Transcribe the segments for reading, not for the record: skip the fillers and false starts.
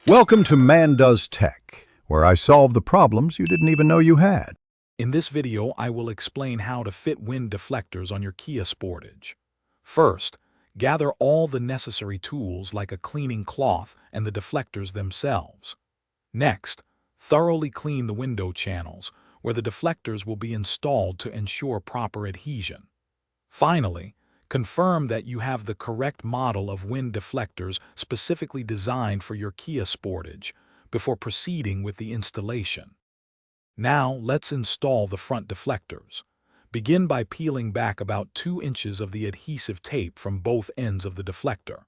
Welcome to Man Does Tech, where I solve the problems you didn't even know you had. In this video, I will explain how to fit wind deflectors on your Kia Sportage. First, gather all the necessary tools like a cleaning cloth and the deflectors themselves. Next, thoroughly clean the window channels, where the deflectors will be installed to ensure proper adhesion. Finally, confirm that you have the correct model of wind deflectors specifically designed for your Kia Sportage before proceeding with the installation. Now, let's install the front deflectors. Begin by peeling back about 2 inches of the adhesive tape from both ends of the deflector.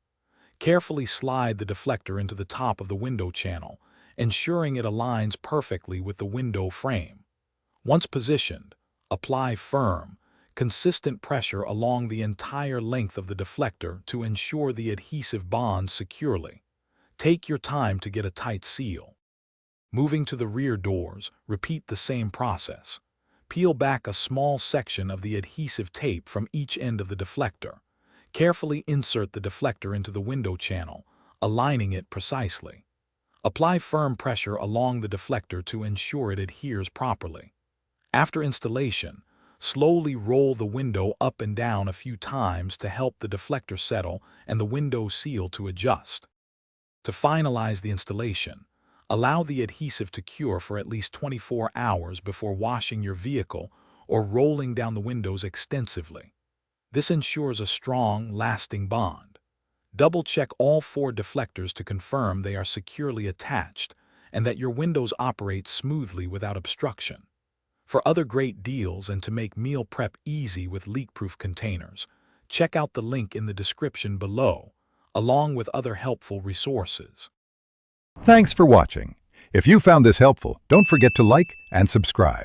Carefully slide the deflector into the top of the window channel, ensuring it aligns perfectly with the window frame. Once positioned, apply firm, consistent pressure along the entire length of the deflector to ensure the adhesive bonds securely. Take your time to get a tight seal. Moving to the rear doors, repeat the same process. Peel back a small section of the adhesive tape from each end of the deflector. Carefully insert the deflector into the window channel, aligning it precisely. Apply firm pressure along the deflector to ensure it adheres properly. After installation, slowly roll the window up and down a few times to help the deflector settle and the window seal to adjust. To finalize the installation, allow the adhesive to cure for at least 24 hours before washing your vehicle or rolling down the windows extensively. This ensures a strong, lasting bond. Double-check all 4 deflectors to confirm they are securely attached and that your windows operate smoothly without obstruction. For other great deals and to make meal prep easy with leak-proof containers, check out the link in the description below, along with other helpful resources. Thanks for watching. If you found this helpful, don't forget to like and subscribe.